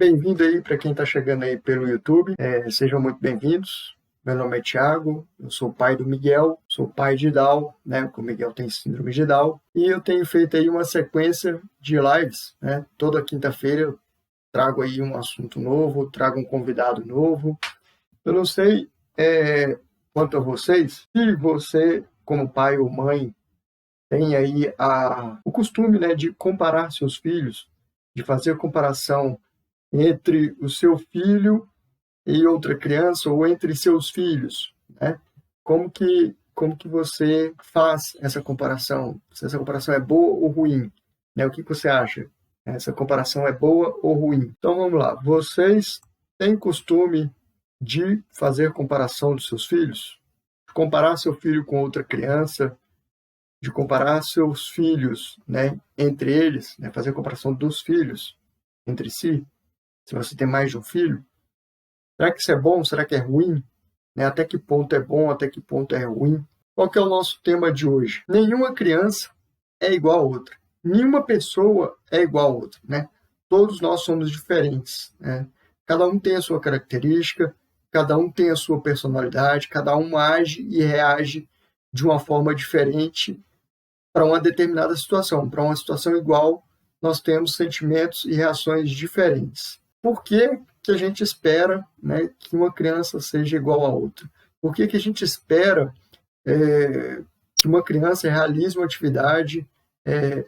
Bem-vindo aí para quem está chegando aí pelo YouTube. Sejam muito bem-vindos. Meu nome é Thiago, eu sou pai do Miguel, sou pai de Down, né? O Miguel tem síndrome de Down. E eu tenho feito aí uma sequência de lives, né? Toda quinta-feira eu trago aí um assunto novo, trago um convidado novo. Eu não sei quanto a vocês, se você, como pai ou mãe, tem aí o costume, né, de comparar seus filhos, de fazer comparação entre o seu filho e outra criança ou entre seus filhos, né? Como que você faz essa comparação? Se essa comparação é boa ou ruim, né? O que você acha? Essa comparação é boa ou ruim? Então vamos lá. Vocês têm costume de fazer comparação dos seus filhos? Comparar seu filho com outra criança? De comparar seus filhos, né, entre eles, né, fazer comparação dos filhos entre si? Se você tem mais de um filho, será que isso é bom? Será que é ruim? Né? Até que ponto é bom? Até que ponto é ruim? Qual que é o nosso tema de hoje? Nenhuma criança é igual a outra. Nenhuma pessoa é igual a outra, né? Todos nós somos diferentes, né? Cada um tem a sua característica, cada um tem a sua personalidade, cada um age e reage de uma forma diferente para uma determinada situação. Para uma situação igual, nós temos sentimentos e reações diferentes. Por que a gente espera, né, que uma criança seja igual a outra? Por que a gente espera que uma criança realize uma atividade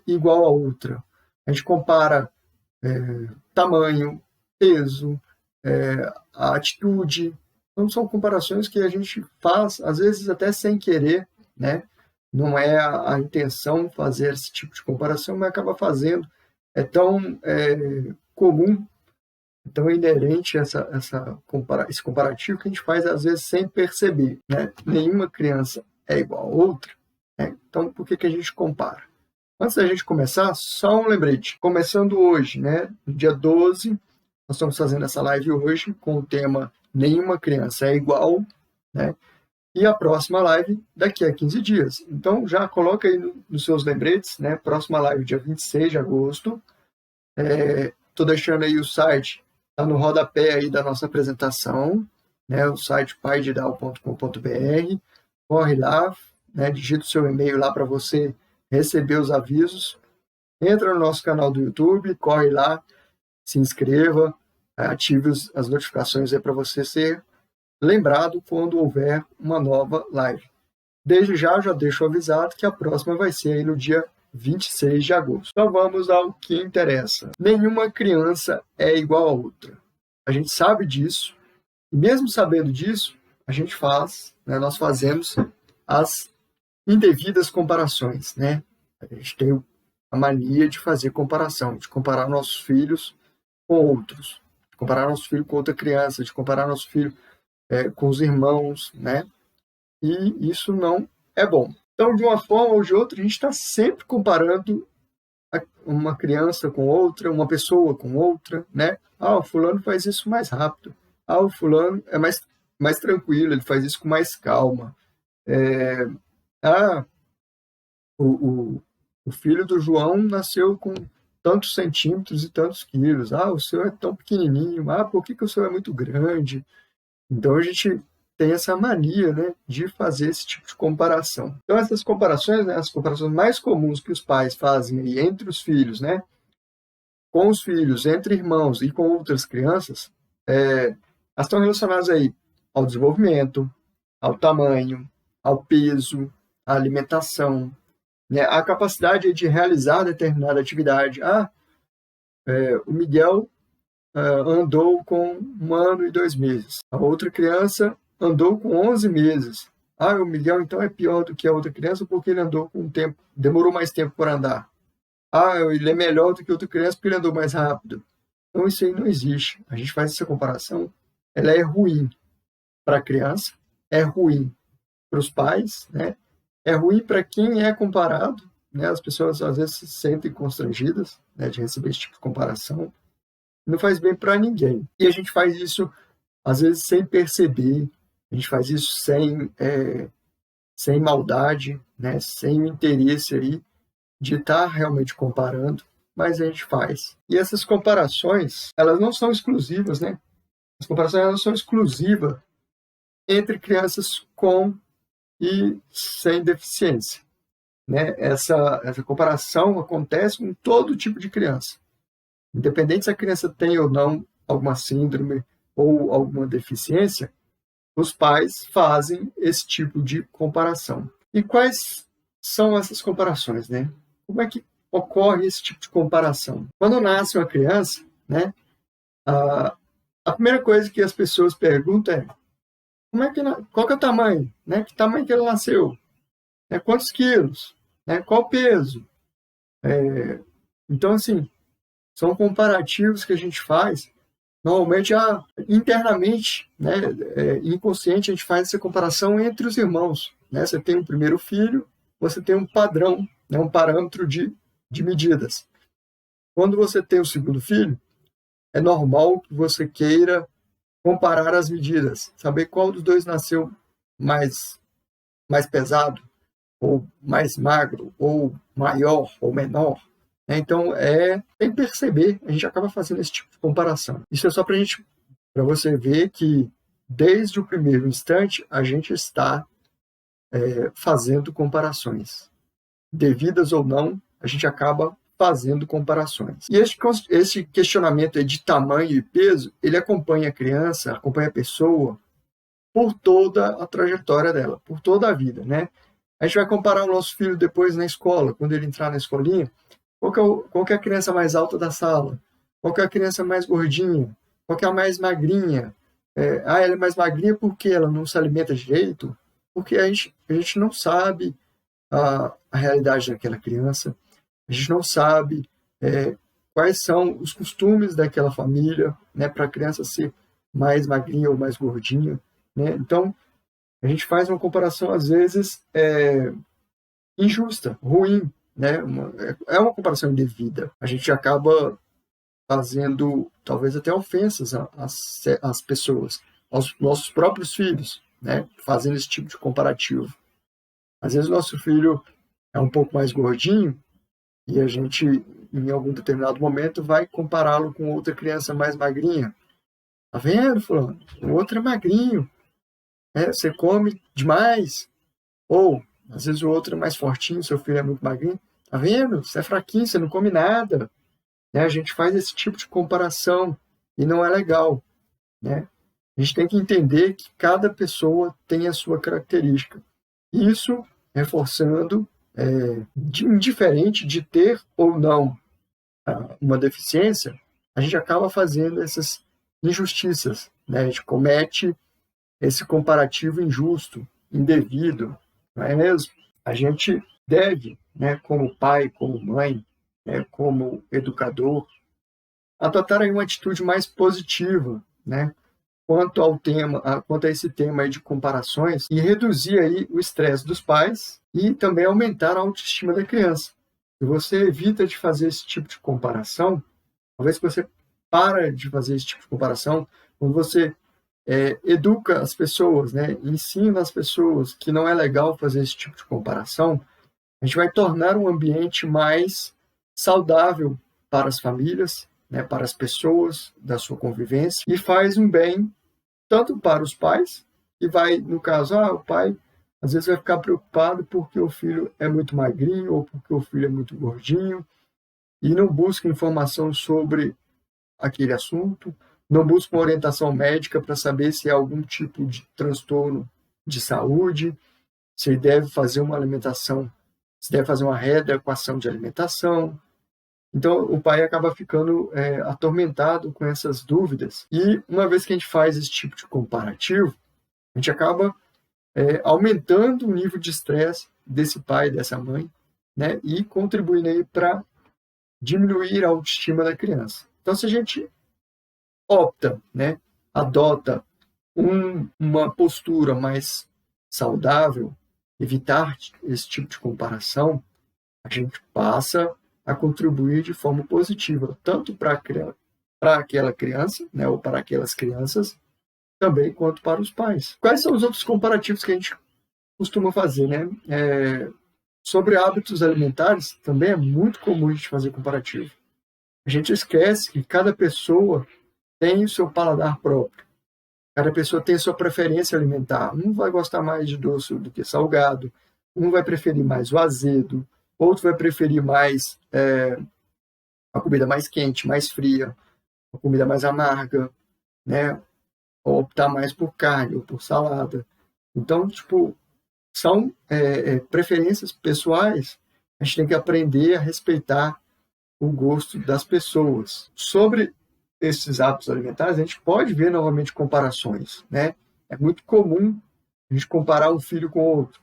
igual a outra? A gente compara tamanho, peso, a atitude. Então, são comparações que a gente faz, às vezes até sem querer, né? Não é a intenção fazer esse tipo de comparação, mas acaba fazendo. É tão comum, tão inerente esse comparativo que a gente faz às vezes sem perceber, né? Nenhuma criança é igual a outra, né? Então, por que a gente compara? Antes da gente começar, só um lembrete. Começando hoje, né? No dia 12, nós estamos fazendo essa live hoje com o tema Nenhuma Criança é Igual, né? E a próxima live daqui a 15 dias. Então, já coloca aí nos seus lembretes, né? Próxima live dia 26 de agosto. Estou deixando aí o site, está no rodapé aí da nossa apresentação, né? O site paididal.com.br. Corre lá, né? Digita o seu e-mail lá para você receber os avisos. Entra no nosso canal do YouTube, corre lá, se inscreva, ative as notificações aí para você ser lembrado quando houver uma nova live. Desde já deixo avisado que a próxima vai ser aí no dia 26 de agosto. Então vamos ao que interessa. Nenhuma criança é igual a outra. A gente sabe disso, e mesmo sabendo disso, a gente faz, né, nós fazemos as indevidas comparações, né? A gente tem a mania de fazer comparação, de comparar nossos filhos com outros, de comparar nosso filho com outra criança, de comparar nosso filho com os irmãos, né? E isso não é bom. Então, de uma forma ou de outra, a gente está sempre comparando uma criança com outra, uma pessoa com outra, né? Ah, o fulano faz isso mais rápido. Ah, o fulano é mais tranquilo, ele faz isso com mais calma. O filho do João nasceu com tantos centímetros e tantos quilos. Ah, o seu é tão pequenininho. Ah, por que o seu é muito grande? Então, a gente tem essa mania, né, de fazer esse tipo de comparação. Então, essas comparações, né, as comparações mais comuns que os pais fazem aí entre os filhos, né, com os filhos, entre irmãos e com outras crianças, elas estão relacionadas aí ao desenvolvimento, ao tamanho, ao peso, à alimentação, né, à capacidade de realizar determinada atividade. O Miguel andou com 1 ano e 2 meses. A outra criança andou com 11 meses. O Miguel então é pior do que a outra criança porque ele andou com tempo, demorou mais tempo para andar. Ele é melhor do que outra criança porque ele andou mais rápido. Então isso aí não existe. A gente faz essa comparação, ela é ruim para a criança, é ruim para os pais, né? É ruim para quem é comparado, né? As pessoas às vezes se sentem constrangidas, né, de receber esse tipo de comparação. Não faz bem para ninguém. E a gente faz isso, às vezes, sem perceber. A gente faz isso sem maldade, né? Sem o interesse aí de estar realmente comparando. mas a gente faz. E essas comparações, elas não são exclusivas, né? As comparações elas são exclusivas entre crianças com e sem deficiência, né? Essa comparação acontece com todo tipo de criança. Independente se a criança tem ou não alguma síndrome ou alguma deficiência, os pais fazem esse tipo de comparação. E quais são essas comparações, né? Como é que ocorre esse tipo de comparação? Quando nasce uma criança, né, a primeira coisa que as pessoas perguntam é qual que é o tamanho, né? Que tamanho que ele nasceu? Né? Quantos quilos? Né? Qual o peso? Então, assim, são comparativos que a gente faz. Normalmente, internamente, né, inconsciente, a gente faz essa comparação entre os irmãos. Né? Você tem um primeiro filho, você tem um padrão, né, um parâmetro de medidas. Quando você tem o segundo filho, é normal que você queira comparar as medidas, saber qual dos dois nasceu mais pesado, ou mais magro, ou maior, ou menor. Então, tem que perceber, a gente acaba fazendo esse tipo de comparação. Isso é só para você ver que, desde o primeiro instante, a gente está fazendo comparações. Devidas ou não, a gente acaba fazendo comparações. E esse questionamento de tamanho e peso, ele acompanha a criança, acompanha a pessoa por toda a trajetória dela, por toda a vida, né? A gente vai comparar o nosso filho depois na escola, quando ele entrar na escolinha, qual que é a criança mais alta da sala? Qual que é a criança mais gordinha? Qual que é a mais magrinha? Ela é mais magrinha porque ela não se alimenta direito? Porque a gente não sabe a realidade daquela criança, a gente não sabe quais são os costumes daquela família, né, para a criança ser mais magrinha ou mais gordinha, né? Então, a gente faz uma comparação, às vezes, injusta, ruim, né? É uma comparação indevida. A gente acaba fazendo, talvez, até ofensas às pessoas, aos nossos próprios filhos, né? Fazendo esse tipo de comparativo. Às vezes, o nosso filho é um pouco mais gordinho e a gente, em algum determinado momento, vai compará-lo com outra criança mais magrinha. Tá vendo, fulano? O outro é magrinho. Você come demais. Ou, às vezes, o outro é mais fortinho, seu filho é muito magrinho. Tá vendo? Você é fraquinho, você não come nada. Né? A gente faz esse tipo de comparação e não é legal. Né? A gente tem que entender que cada pessoa tem a sua característica. Isso reforçando, indiferente de ter ou não uma deficiência, a gente acaba fazendo essas injustiças. Né? A gente comete esse comparativo injusto, indevido, não é mesmo? A gente deve, né, como pai, como mãe, né, como educador, adotar aí uma atitude mais positiva, né, quanto a esse tema aí de comparações e reduzir aí o estresse dos pais e também aumentar a autoestima da criança. Se você evita de fazer esse tipo de comparação, talvez que você para de fazer esse tipo de comparação, quando você educa as pessoas, né, ensina as pessoas que não é legal fazer esse tipo de comparação, a gente vai tornar um ambiente mais saudável para as famílias, né, para as pessoas da sua convivência, e faz um bem tanto para os pais, e vai, no caso, o pai às vezes vai ficar preocupado porque o filho é muito magrinho ou porque o filho é muito gordinho, e não busca informação sobre aquele assunto, não busca uma orientação médica para saber se há algum tipo de transtorno de saúde, se deve fazer uma alimentação, se deve fazer uma readequação de alimentação. Então, o pai acaba ficando atormentado com essas dúvidas. E uma vez que a gente faz esse tipo de comparativo, a gente acaba aumentando o nível de estresse desse pai, dessa mãe, né, e contribuindo aí para diminuir a autoestima da criança. Então, se a gente opta, né, adota uma postura mais saudável, evitar esse tipo de comparação, a gente passa a contribuir de forma positiva, tanto para aquela criança, né, ou para aquelas crianças, também quanto para os pais. Quais são os outros comparativos que a gente costuma fazer, né? Sobre hábitos alimentares, também é muito comum a gente fazer comparativo. A gente esquece que cada pessoa tem o seu paladar próprio. Cada pessoa tem a sua preferência alimentar. Um vai gostar mais de doce do que salgado, um vai preferir mais o azedo, outro vai preferir mais a comida mais quente, mais fria, a comida mais amarga, né? Ou optar mais por carne ou por salada. Então, tipo, são preferências pessoais. A gente tem que aprender a respeitar o gosto das pessoas. Sobre esses hábitos alimentares, a gente pode ver novamente comparações, né? É muito comum a gente comparar um filho com o outro.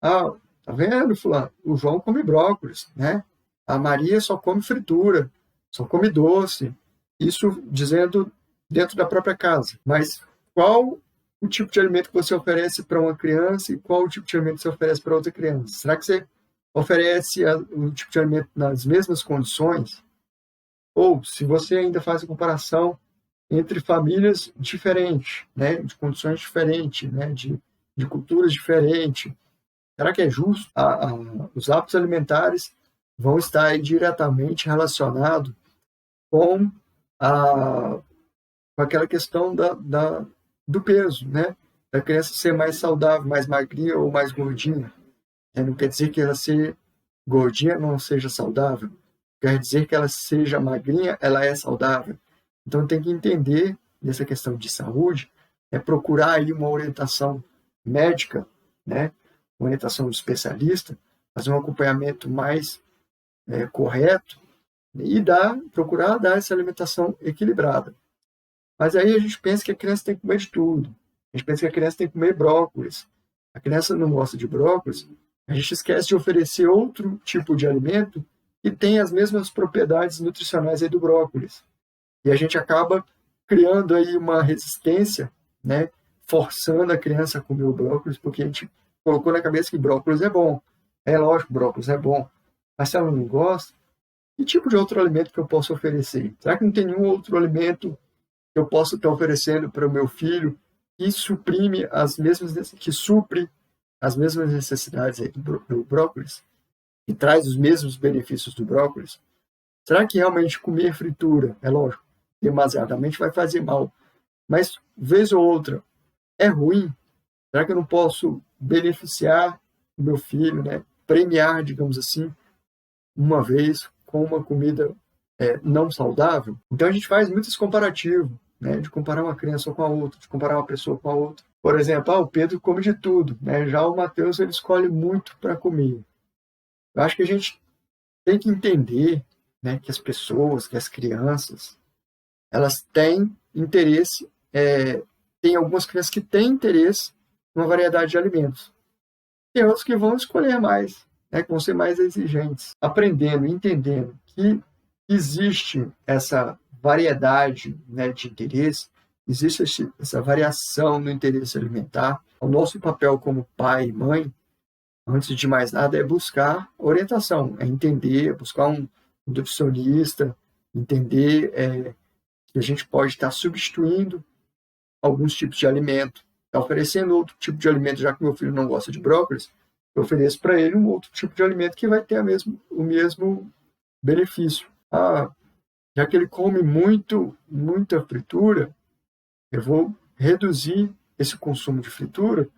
Ah, tá vendo, fulano? O João come brócolis, né? A Maria só come fritura, só come doce. Isso dizendo dentro da própria casa. Mas qual o tipo de alimento que você oferece para uma criança e qual o tipo de alimento que você oferece para outra criança? Será que você oferece o tipo de alimento nas mesmas condições? Ou se você ainda faz a comparação entre famílias diferentes, né, de condições diferentes, né, de culturas diferentes, será que é justo? Os hábitos alimentares vão estar aí diretamente relacionados com, com aquela questão do peso, né? Da criança ser mais saudável, mais magrinha ou mais gordinha. Não quer dizer que ela ser gordinha não seja saudável. Quer dizer que ela seja magrinha, ela é saudável. Então tem que entender nessa questão de saúde, procurar aí uma orientação médica, né? Uma orientação do especialista, fazer um acompanhamento mais correto e procurar dar essa alimentação equilibrada. Mas aí a gente pensa que a criança tem que comer de tudo. A gente pensa que a criança tem que comer brócolis. A criança não gosta de brócolis. A gente esquece de oferecer outro tipo de alimento que tem as mesmas propriedades nutricionais aí do brócolis. E a gente acaba criando aí uma resistência, né? Forçando a criança a comer o brócolis, porque a gente colocou na cabeça que brócolis é bom. É lógico, brócolis é bom. Mas se ela não gosta, que tipo de outro alimento que eu posso oferecer? Será que não tem nenhum outro alimento que eu possa estar oferecendo para o meu filho que supre as mesmas necessidades aí do brócolis? E traz os mesmos benefícios do brócolis? Será que realmente comer fritura, é lógico, demasiadamente vai fazer mal, mas vez ou outra é ruim? Será que eu não posso beneficiar o meu filho, né? Premiar, digamos assim, uma vez com uma comida não saudável? Então a gente faz muitos comparativos, né? De comparar uma criança com a outra, de comparar uma pessoa com a outra. Por exemplo, o Pedro come de tudo, né? Já o Matheus ele escolhe muito para comer. Eu acho que a gente tem que entender, né, que as pessoas, que as crianças, elas têm interesse, tem algumas crianças que têm interesse numa variedade de alimentos. Tem outros que vão escolher mais, né, que vão ser mais exigentes, aprendendo, entendendo que existe essa variedade, né, de interesse, existe essa variação no interesse alimentar. O nosso papel como pai e mãe, antes de mais nada, é buscar orientação, é entender, buscar um nutricionista, entender que a gente pode estar substituindo alguns tipos de alimento, está oferecendo outro tipo de alimento, já que meu filho não gosta de brócolis, eu ofereço para ele um outro tipo de alimento que vai ter o mesmo benefício. Já que ele come muita fritura, eu vou reduzir esse consumo de fritura,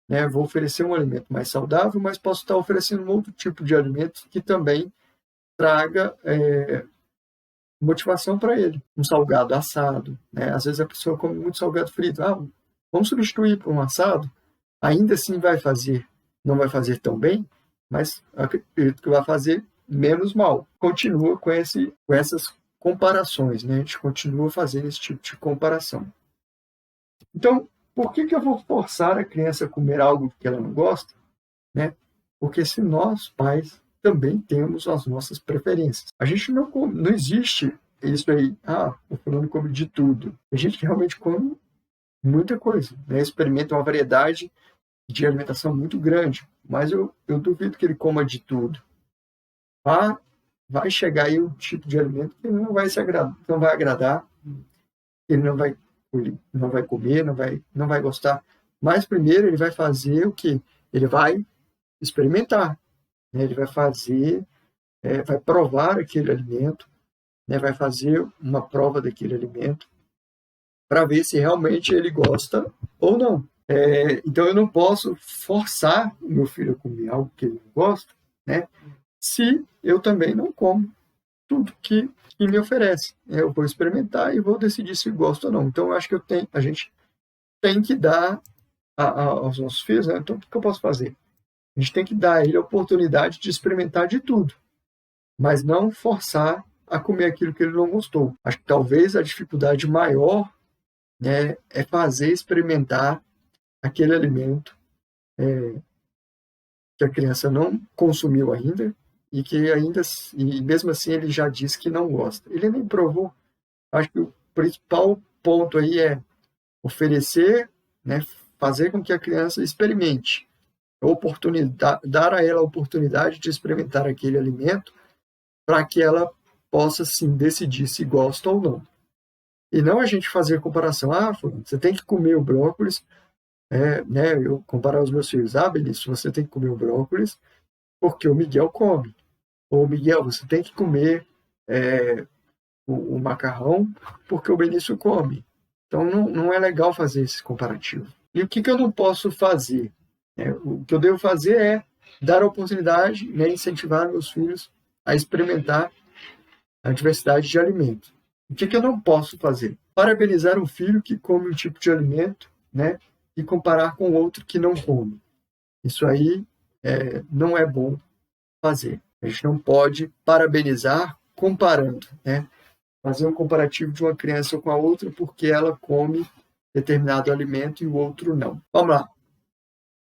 né? Vou oferecer um alimento mais saudável, mas posso estar oferecendo um outro tipo de alimento que também traga motivação para ele. Um salgado assado, né? Às vezes a pessoa come muito salgado frito. Vamos substituir por um assado? Ainda assim não vai fazer tão bem, mas acredito que vai fazer menos mal. Continua com essas comparações, né? A gente continua fazendo esse tipo de comparação. Então, por que eu vou forçar a criança a comer algo que ela não gosta? Né? Porque se nós, pais, também temos as nossas preferências. A gente não existe isso aí, o fulano come de tudo. A gente realmente come muita coisa, né? Experimenta uma variedade de alimentação muito grande, mas eu duvido que ele coma de tudo. Vai chegar aí um tipo de alimento que ele não vai agradar, ele não vai comer, não vai gostar. Mas primeiro ele vai fazer o quê? Ele vai experimentar, né? Ele vai fazer, vai provar aquele alimento, né, vai fazer uma prova daquele alimento para ver se realmente ele gosta ou não. Então eu não posso forçar o meu filho a comer algo que ele não gosta, né, se eu também não como tudo que me oferece. Eu vou experimentar e vou decidir se gosto ou não. Então eu acho que a gente tem que dar aos nossos filhos, né? Então o que eu posso fazer? A gente tem que dar a ele a oportunidade de experimentar de tudo, mas não forçar a comer aquilo que ele não gostou. Acho que talvez a dificuldade maior, né, é fazer experimentar aquele alimento que a criança não consumiu ainda e que ainda e mesmo assim ele já disse que não gosta. Ele nem provou. Acho que o principal ponto aí é oferecer, né, fazer com que a criança experimente, dar a ela a oportunidade de experimentar aquele alimento para que ela possa sim decidir se gosta ou não. E não a gente fazer comparação, você tem que comer o brócolis, né, eu comparar os meus filhos, Benício, você tem que comer o brócolis porque o Miguel come. Ou Miguel, você tem que comer o macarrão porque o Benício come. Então não é legal fazer esse comparativo. E o que eu não posso fazer? O que eu devo fazer é dar a oportunidade, né, incentivar meus filhos a experimentar a diversidade de alimentos. O que eu não posso fazer? Parabenizar um filho que come um tipo de alimento, né, e comparar com outro que não come. Isso aí não é bom fazer. A gente não pode parabenizar comparando, né? Fazer um comparativo de uma criança com a outra porque ela come determinado alimento e o outro não. Vamos lá.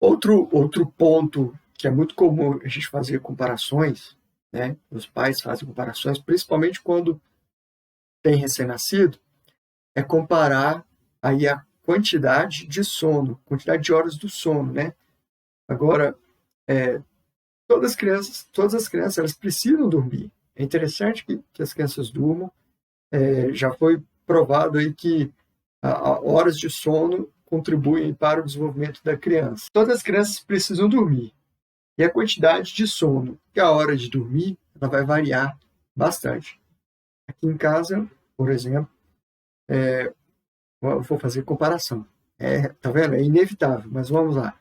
Outro ponto que é muito comum a gente fazer comparações, né? Os pais fazem comparações, principalmente quando tem recém-nascido, é comparar aí a quantidade de sono, quantidade de horas do sono, né? Agora, todas as crianças elas precisam dormir. É interessante que as crianças durmam. Já foi provado aí que horas de sono contribuem para o desenvolvimento da criança. Todas as crianças precisam dormir. E a quantidade de sono e a hora de dormir, ela vai variar bastante. Aqui em casa, por exemplo, eu vou fazer comparação. Tá vendo? É inevitável, mas vamos lá.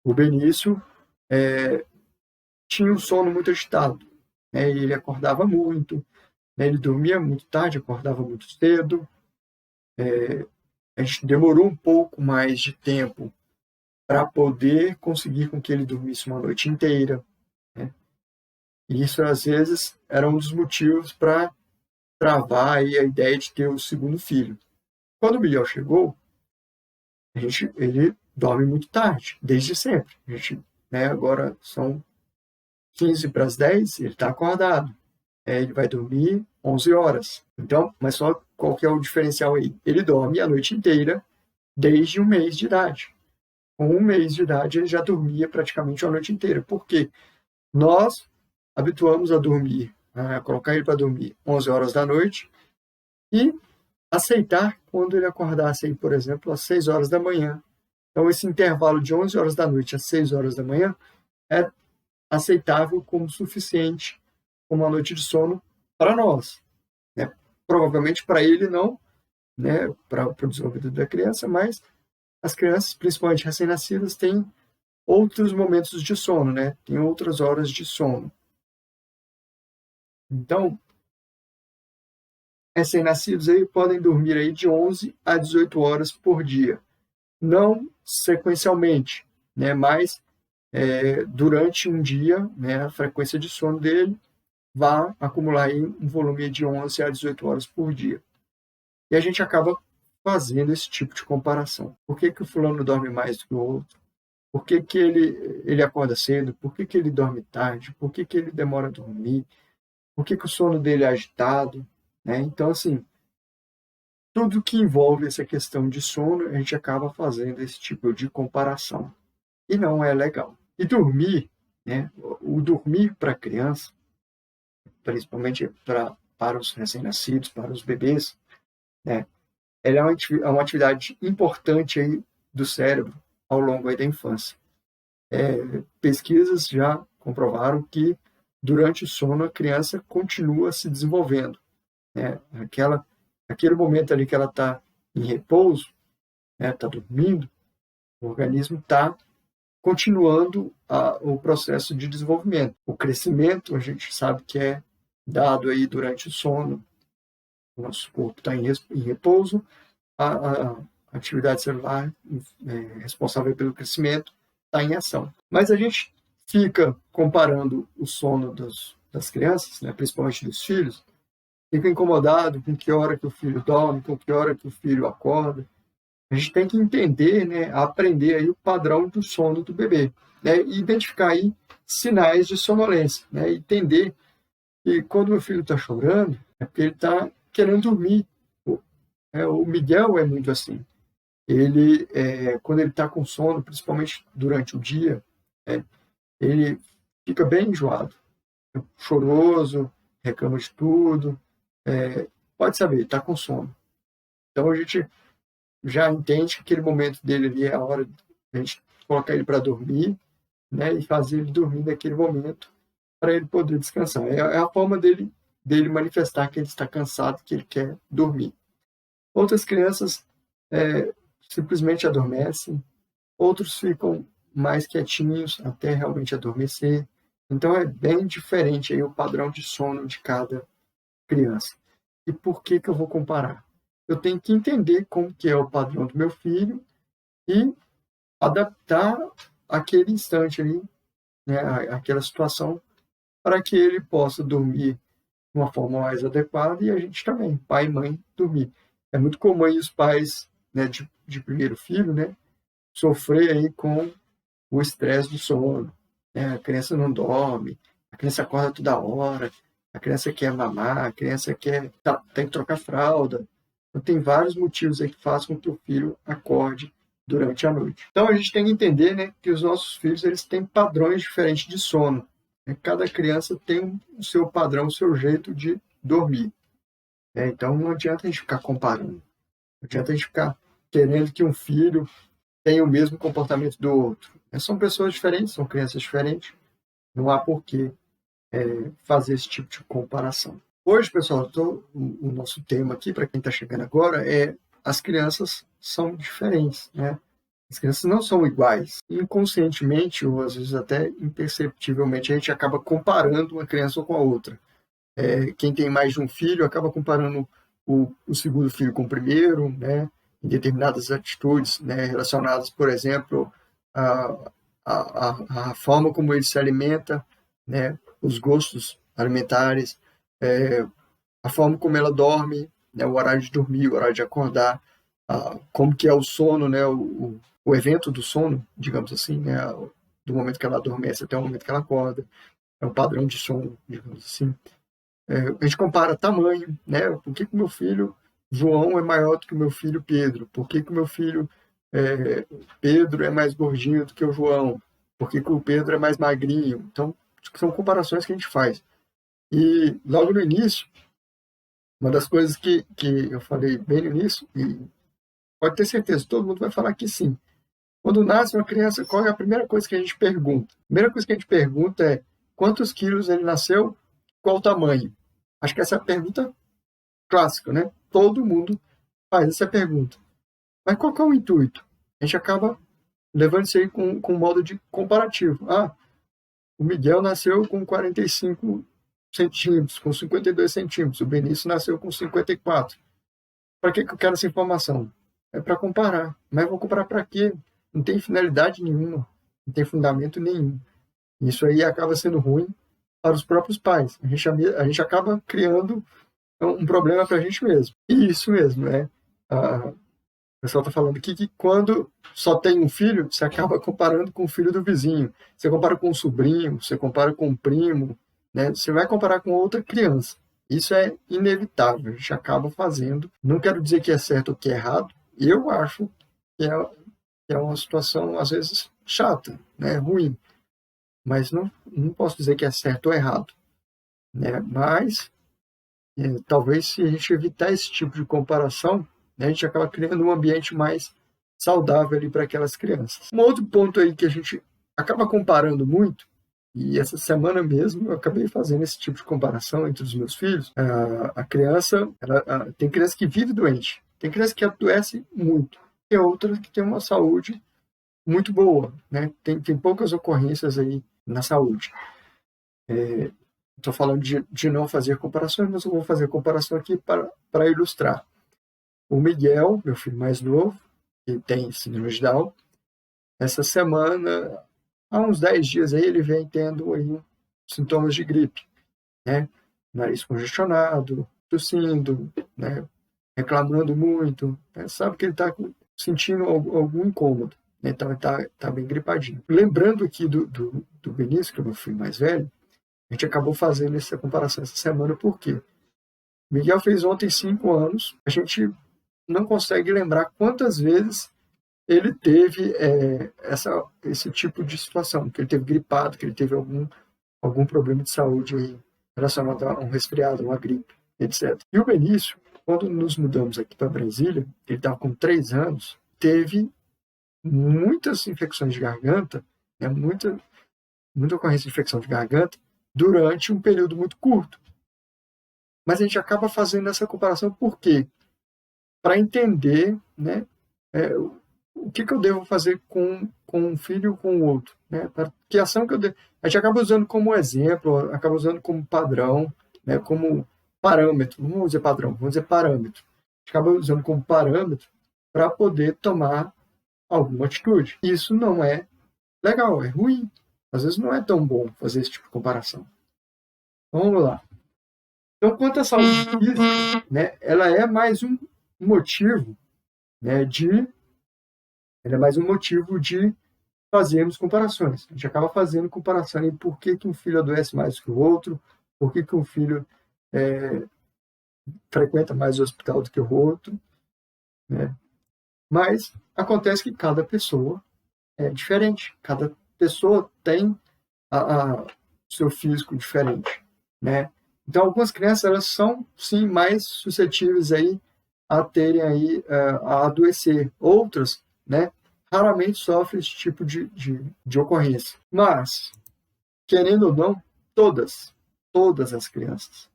O Benício tinha um sono muito agitado, né? Ele acordava muito, né? Ele dormia muito tarde, acordava muito cedo. A gente demorou um pouco mais de tempo para poder conseguir com que ele dormisse uma noite inteira, né? E isso, às vezes, era um dos motivos para travar aí a ideia de ter o segundo filho. Quando o Miguel chegou, ele dorme muito tarde, desde sempre. Agora são 15 para as 10, ele está acordado. Ele vai dormir 11 horas. Então, mas só qual que é o diferencial aí? Ele dorme a noite inteira desde 1 mês de idade. Com 1 mês de idade, ele já dormia praticamente a noite inteira. Por quê? Nós habituamos a dormir, a colocar ele para dormir 11 horas da noite e aceitar quando ele acordasse, aí, por exemplo, às 6 horas da manhã. Então, esse intervalo de 11 horas da noite às 6 horas da manhã é aceitável como suficiente como uma noite de sono para nós, né? Provavelmente para ele não, né, para o desenvolvimento da criança, mas as crianças, principalmente recém-nascidas, têm outros momentos de sono, né? Tem outras horas de sono. Então, recém-nascidos aí podem dormir aí de 11 a 18 horas por dia. Não sequencialmente, né? Mas durante um dia, né, a frequência de sono dele vai acumular aí um volume de 11 a 18 horas por dia. E a gente acaba fazendo esse tipo de comparação. Por que o fulano dorme mais do que o outro? Por que ele acorda cedo? Por que ele dorme tarde? Por que ele demora a dormir? Por que o sono dele é agitado? Né? Então, assim, tudo que envolve essa questão de sono, a gente acaba fazendo esse tipo de comparação. E não é legal. E dormir, né? O dormir para a criança, principalmente para os recém-nascidos, para os bebês, né? Ela é uma atividade importante aí do cérebro ao longo aí da infância. Pesquisas já comprovaram que durante o sono a criança continua se desenvolvendo. né? Aquele momento ali que ela está em repouso, né? Está dormindo, o organismo está continuando o processo de desenvolvimento. O crescimento, a gente sabe que é dado aí durante o sono, o nosso corpo está em repouso, a atividade celular responsável pelo crescimento está em ação. Mas a gente fica comparando o sono das crianças, né, principalmente dos filhos, fica incomodado com que hora que o filho dorme, com que hora que o filho acorda. A gente tem que entender, né, aprender aí o padrão do sono do bebê, né, e identificar aí sinais de sonolência, né, entender que quando meu filho está chorando, é porque ele está querendo dormir. O Miguel é muito assim. Ele, quando ele está com sono, principalmente durante o dia, ele fica bem enjoado, choroso, reclama de tudo. Pode saber, está com sono. Então a gente já entende que aquele momento dele ali é a hora de a gente colocar ele para dormir, né, e fazer ele dormir naquele momento para ele poder descansar. É a forma dele manifestar que ele está cansado, que ele quer dormir. Outras crianças simplesmente adormecem, outros ficam mais quietinhos até realmente adormecer. Então é bem diferente aí o padrão de sono de cada criança. E por que eu vou comparar? Eu tenho que entender como que é o padrão do meu filho e adaptar aquele instante ali, né, aquela situação, para que ele possa dormir de uma forma mais adequada e a gente também, pai e mãe, dormir. É muito comum aí os pais, né, de primeiro filho, né, sofrer aí com o estresse do sono, né? A criança não dorme, a criança acorda toda hora, a criança quer mamar, a criança tem que trocar fralda. Então, tem vários motivos aí que fazem com que o filho acorde durante a noite. Então a gente tem que entender, né, que os nossos filhos eles têm padrões diferentes de sono. Cada criança tem o seu padrão, o seu jeito de dormir. Então não adianta a gente ficar comparando. Não adianta a gente ficar querendo que um filho tenha o mesmo comportamento do outro. São pessoas diferentes, são crianças diferentes. Não há por que fazer esse tipo de comparação. Hoje, pessoal, o nosso tema aqui, para quem está chegando agora, as crianças são diferentes, né? As crianças não são iguais. Inconscientemente, ou às vezes até imperceptivelmente, a gente acaba comparando uma criança com a outra. Quem tem mais de um filho acaba comparando o segundo filho com o primeiro, né? Em determinadas atitudes, né? Relacionadas, por exemplo, a forma como ele se alimenta, né? Os gostos alimentares, a forma como ela dorme, né? O horário de dormir, o horário de acordar, como que é o sono, né? O evento do sono, digamos assim, né? Do momento que ela adormece até o momento que ela acorda, é um padrão de sono, digamos assim. A gente compara tamanho, né? Por que o meu filho João é maior do que o meu filho Pedro? Por que o meu filho Pedro é mais gordinho do que o João? Por que o Pedro é mais magrinho? Então, são comparações que a gente faz. E logo no início, uma das coisas que eu falei bem no início, e pode ter certeza, todo mundo vai falar que sim. Quando nasce uma criança, qual é a primeira coisa que a gente pergunta? A primeira coisa que a gente pergunta é quantos quilos ele nasceu, qual o tamanho? Acho que essa é a pergunta clássica, né? Todo mundo faz essa pergunta. Mas qual que é o intuito? A gente acaba levando isso aí com modo de comparativo. O Miguel nasceu com 45 centímetros, com 52 centímetros. O Benício nasceu com 54. Para que eu quero essa informação? É para comparar. Mas vou comparar para quê? Não tem finalidade nenhuma. Não tem fundamento nenhum. Isso aí acaba sendo ruim para os próprios pais. A gente acaba criando um problema para a gente mesmo. E isso mesmo, né? O pessoal está falando aqui que quando só tem um filho, você acaba comparando com o filho do vizinho. Você compara com um sobrinho, você compara com um primo, né? Você vai comparar com outra criança. Isso é inevitável, a gente acaba fazendo. Não quero dizer que é certo ou que é errado. Eu acho que é uma situação, às vezes, chata, né? Ruim. Mas não posso dizer que é certo ou errado, né? Mas talvez se a gente evitar esse tipo de comparação, né, a gente acaba criando um ambiente mais saudável ali para aquelas crianças. Um outro ponto aí que a gente acaba comparando muito E essa semana mesmo eu acabei fazendo esse tipo de comparação entre os meus filhos. A criança, tem criança que vive doente, tem criança que adoece muito, tem outras que tem uma saúde muito boa, né? Tem poucas ocorrências aí na saúde. Estou falando de não fazer comparações, mas eu vou fazer comparação aqui para ilustrar. O Miguel, meu filho mais novo, que tem síndrome de Down, essa semana, há uns 10 dias aí, ele vem tendo aí sintomas de gripe, né? Nariz congestionado, tossindo, né? Reclamando muito, né? Sabe que ele está sentindo algum incômodo, né? Então ele está bem gripadinho. Lembrando aqui do Benício, que é o meu filho mais velho, a gente acabou fazendo essa comparação essa semana, por quê? Miguel fez ontem 5 anos, a gente não consegue lembrar quantas vezes ele teve esse tipo de situação, que ele teve gripado, que ele teve algum problema de saúde aí, relacionado a um resfriado, uma gripe, etc. E o Benício, quando nos mudamos aqui para Brasília, ele estava com 3 anos, teve muitas infecções de garganta, né, muita ocorrência de infecção de garganta, durante um período muito curto. Mas a gente acaba fazendo essa comparação por quê? Para entender, né, o que eu devo fazer com um filho ou com o outro, né? Que ação que eu devo... A gente acaba usando como exemplo, acaba usando como padrão, né? Como parâmetro, não vamos dizer padrão, vamos dizer parâmetro. A gente acaba usando como parâmetro para poder tomar alguma atitude. Isso não é legal, é ruim. Às vezes não é tão bom fazer esse tipo de comparação. Vamos lá. Então, quanto à saúde física, né, ela é mais um motivo, né, ela é mais um motivo de fazermos comparações. A gente acaba fazendo comparação em por que um filho adoece mais que o outro, por que um filho frequenta mais o hospital do que o outro, né? Mas acontece que cada pessoa é diferente, cada pessoa tem o seu físico diferente, né? Então, algumas crianças, elas são, sim, mais suscetíveis aí a terem aí, a adoecer. Outras, né, raramente sofrem esse tipo de ocorrência. Mas, querendo ou não, todas as crianças,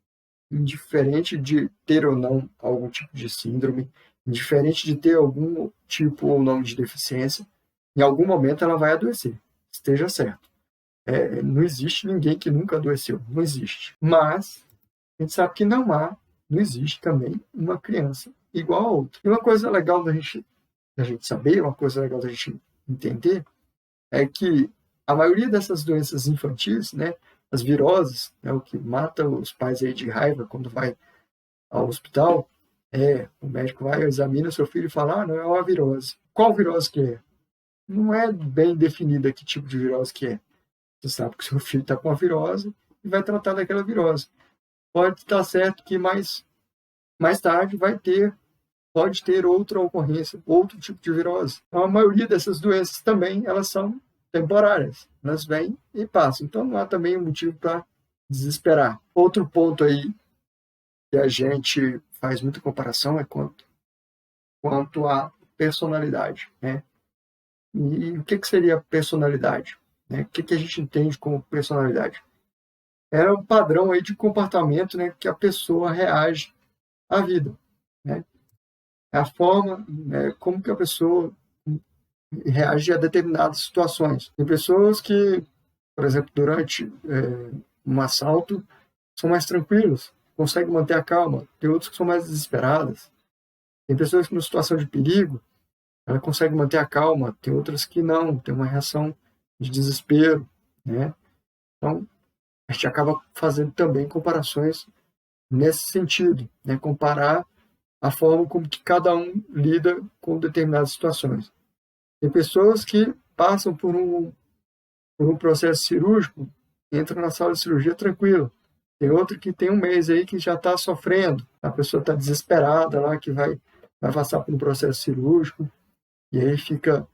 indiferente de ter ou não algum tipo de síndrome, indiferente de ter algum tipo ou não de deficiência, em algum momento ela vai adoecer, esteja certo. Não existe ninguém que nunca adoeceu, não existe. Mas a gente sabe que não existe também uma criança igual a outra. E uma coisa legal da gente saber, uma coisa legal da gente entender, é que a maioria dessas doenças infantis, né, as viroses, né, o que mata os pais aí de raiva quando vai ao hospital, o médico vai, examina o seu filho e fala, não, é uma virose. Qual virose que é? Não é bem definida que tipo de virose que é. Você sabe que seu filho está com uma virose e vai tratar daquela virose. Pode estar certo que mais tarde pode ter outra ocorrência, outro tipo de virose. Então, a maioria dessas doenças também, elas são temporárias. Elas vêm e passam. Então, não há também um motivo para desesperar. Outro ponto aí que a gente faz muita comparação é quanto à personalidade, né? E o que seria personalidade? Né? O que a gente entende como personalidade? É um padrão aí de comportamento, né, que a pessoa reage à vida, né? É a forma, né, como que a pessoa reage a determinadas situações. Tem pessoas que, por exemplo, durante um assalto, são mais tranquilos, conseguem manter a calma. Tem outros que são mais desesperadas. Tem pessoas que, numa situação de perigo, ela consegue manter a calma. Tem outras que não, tem uma reação de desespero, né? Então, a gente acaba fazendo também comparações nesse sentido, né? Comparar a forma como que cada um lida com determinadas situações. Tem pessoas que passam por um processo cirúrgico, entram na sala de cirurgia tranquilo. Tem outro que tem um mês aí que já está sofrendo. A pessoa está desesperada lá, que vai passar por um processo cirúrgico, e aí fica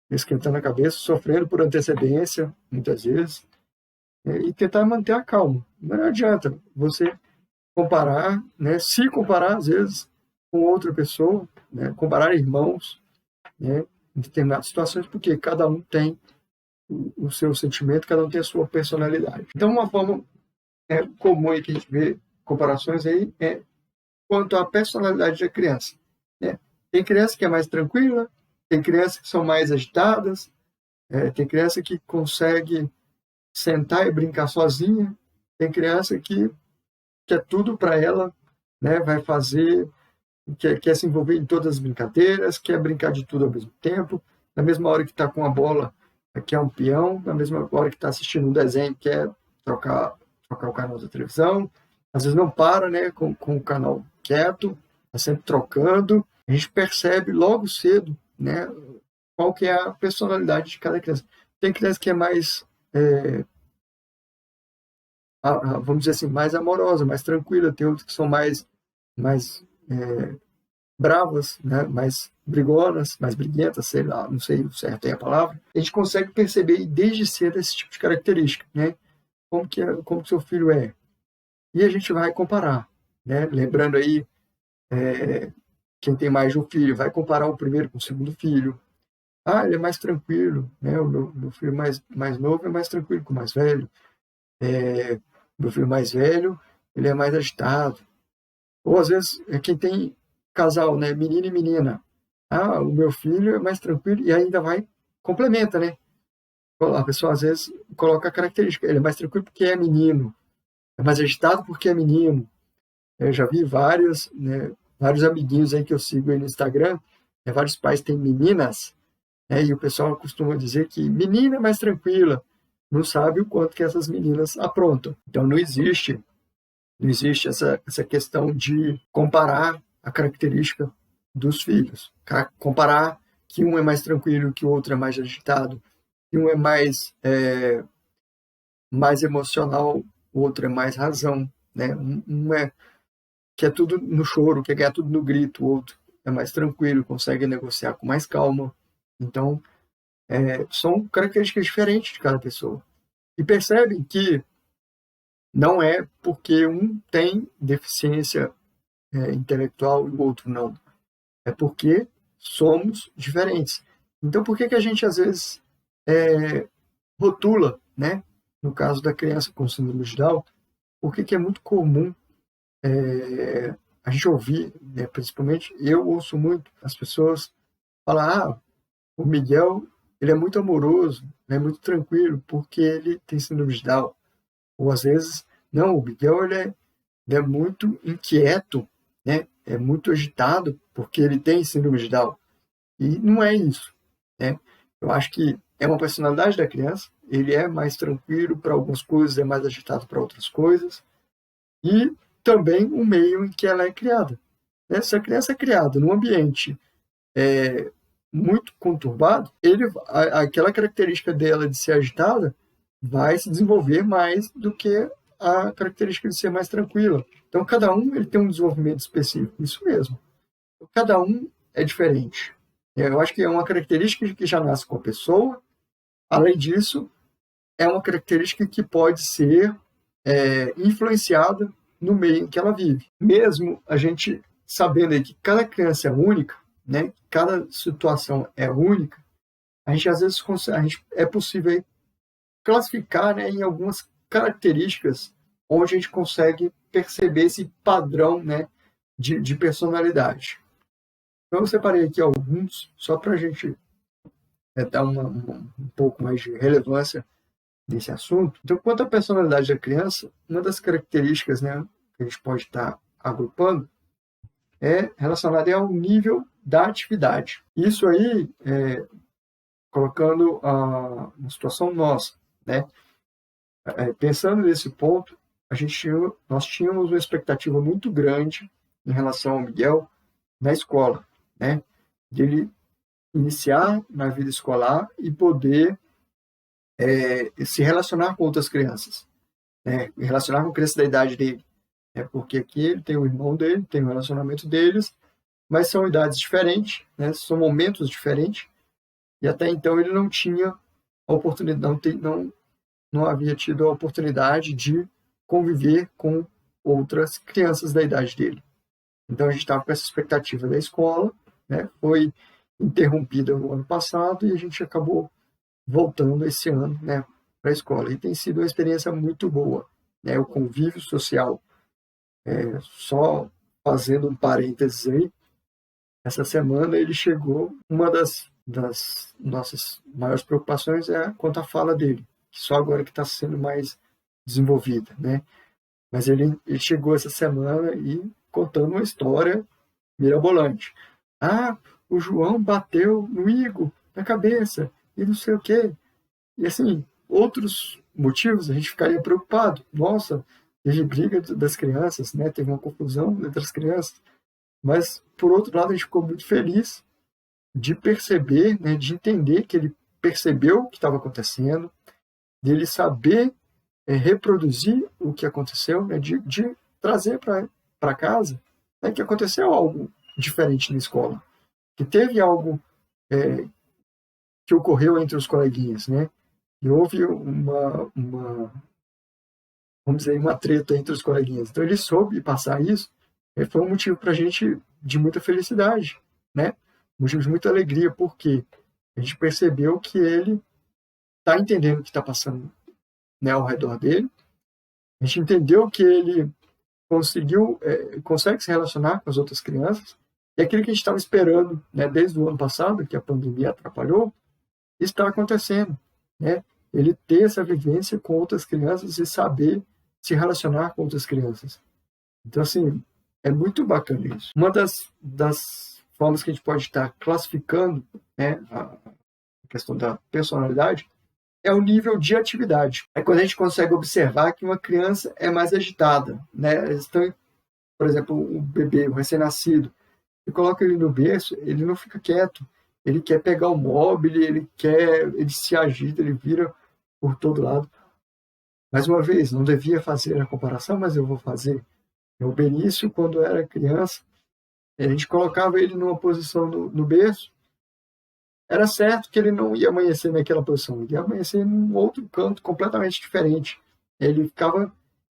esquentando a cabeça, sofrendo por antecedência, muitas vezes, e tentar manter a calma. Mas não adianta você comparar, né, se comparar, às vezes, com outra pessoa, né, comparar irmãos, né, em determinadas situações, porque cada um tem o seu sentimento, cada um tem a sua personalidade. Então, uma forma comum aí que a gente vê comparações aí quanto à personalidade da criança, né? Tem criança que é mais tranquila, tem crianças que são mais agitadas, tem criança que consegue sentar e brincar sozinha, tem criança que quer tudo para ela, né? Vai fazer, quer se envolver em todas as brincadeiras, quer brincar de tudo ao mesmo tempo, na mesma hora que está com a bola, quer um peão, na mesma hora que está assistindo um desenho, quer trocar o canal da televisão, às vezes não para, né, com o canal quieto, está sempre trocando. A gente percebe logo cedo, né, qual que é a personalidade de cada criança. Tem criança que é mais, vamos dizer assim, mais amorosa, mais tranquila, tem outros que são mais bravas, né, mais brigonas, mais briguentas, sei lá, não sei o certo é a palavra. A gente consegue perceber desde cedo esse tipo de característica, né, como que seu filho é. E a gente vai comparar, né? Lembrando aí, quem tem mais de um filho, vai comparar o primeiro com o segundo filho. Ah, ele é mais tranquilo, né? O meu filho mais novo é mais tranquilo que o mais velho. Meu filho mais velho, ele é mais agitado. Ou às vezes, quem tem casal, né? Menino e menina. Ah, o meu filho é mais tranquilo e ainda complementa, né? A pessoa às vezes coloca a característica, ele é mais tranquilo porque é menino. É mais agitado porque é menino. Eu já vi vários amiguinhos aí que eu sigo aí no Instagram, vários pais têm meninas, e o pessoal costuma dizer que menina é mais tranquila, não sabe o quanto que essas meninas aprontam. Então não existe essa questão de comparar a característica dos filhos, comparar que um é mais tranquilo, que o outro é mais agitado, que um é mais emocional, o outro é mais razão, né? Um quer tudo no choro, quer ganhar tudo no grito, o outro é mais tranquilo, consegue negociar com mais calma. Então, são características diferentes de cada pessoa. E percebem que não é porque um tem deficiência intelectual e o outro não. É porque somos diferentes. Então, por que a gente, às vezes, rotula, né? No caso da criança com síndrome de Down, por que é muito comum a gente ouvir, né, principalmente eu ouço muito as pessoas falar, o Miguel, ele é muito amoroso, é muito tranquilo, porque ele tem síndrome de Down. Ou às vezes, não, o Miguel ele é muito inquieto, né? É muito agitado, porque ele tem síndrome de Down. E não é isso, né? Eu acho que é uma personalidade da criança, ele é mais tranquilo para algumas coisas, é mais agitado para outras coisas, e também o meio em que ela é criada. Se a criança é criada num ambiente muito conturbado, aquela característica dela de ser agitada vai se desenvolver mais do que a característica de ser mais tranquila. Então, cada um ele tem um desenvolvimento específico, isso mesmo. Cada um é diferente. Eu acho que é uma característica que já nasce com a pessoa. Além disso, é uma característica que pode ser influenciada no meio em que ela vive. Mesmo a gente sabendo aí que cada criança é única, né? Cada situação é única, a gente às vezes é possível classificar, né, em algumas características onde a gente consegue perceber esse padrão, né, de personalidade. Então eu separei aqui alguns só para a gente dar um pouco mais de relevância nesse assunto. Então, quanto à personalidade da criança, uma das características, né, que a gente pode estar agrupando é relacionada ao nível da atividade. Isso aí, colocando uma situação nossa, né? Pensando nesse ponto, nós tínhamos uma expectativa muito grande em relação ao Miguel na escola, né? De ele iniciar na vida escolar e poder se relacionar com outras crianças, né? Relacionar com crianças da idade dele, né? Porque aqui ele tem o irmão dele, tem o relacionamento deles, mas são idades diferentes, né? São momentos diferentes, e até então ele não tinha a oportunidade, não havia tido a oportunidade de conviver com outras crianças da idade dele. Então a gente estava com essa expectativa da escola, né? Foi interrompida no ano passado e a gente acabou voltando esse ano, né, para a escola. E tem sido uma experiência muito boa, né, o convívio social. Só fazendo um parênteses aí, essa semana ele chegou, uma das nossas maiores preocupações é quanto à fala dele, que só agora que está sendo mais desenvolvida, né? Mas ele chegou essa semana e contando uma história mirabolante. Ah, o João bateu no Igor na cabeça e não sei o quê. E assim, outros motivos a gente ficaria preocupado. Nossa, teve briga das crianças, né? Teve uma confusão entre as crianças. Mas, por outro lado, a gente ficou muito feliz de perceber, né, de entender que ele percebeu o que estava acontecendo, dele saber reproduzir o que aconteceu, né, de trazer para casa, né, que aconteceu algo diferente na escola, que teve algo que ocorreu entre os coleguinhas, né, e houve vamos dizer, uma treta entre os coleguinhas. Então ele soube passar isso, foi um motivo para a gente de muita felicidade, né, um motivo de muita alegria, porque a gente percebeu que ele está entendendo o que está passando, né, ao redor dele. A gente entendeu que ele consegue se relacionar com as outras crianças, e aquilo que a gente estava esperando, né, desde o ano passado, que a pandemia atrapalhou, está acontecendo, né? Ele ter essa vivência com outras crianças e saber se relacionar com outras crianças. Então, assim, é muito bacana isso. Uma das formas que a gente pode estar classificando, né, a questão da personalidade é o nível de atividade. É quando a gente consegue observar que uma criança é mais agitada, né? Eles estão, por exemplo, um bebê, um recém-nascido, você coloca ele no berço, ele não fica quieto. Ele quer pegar o móvel, ele se agita, ele vira por todo lado. Mais uma vez, não devia fazer a comparação, mas eu vou fazer. O Benício, quando era criança, a gente colocava ele numa posição no berço, era certo que ele não ia amanhecer naquela posição, ele ia amanhecer em um outro canto completamente diferente. Ele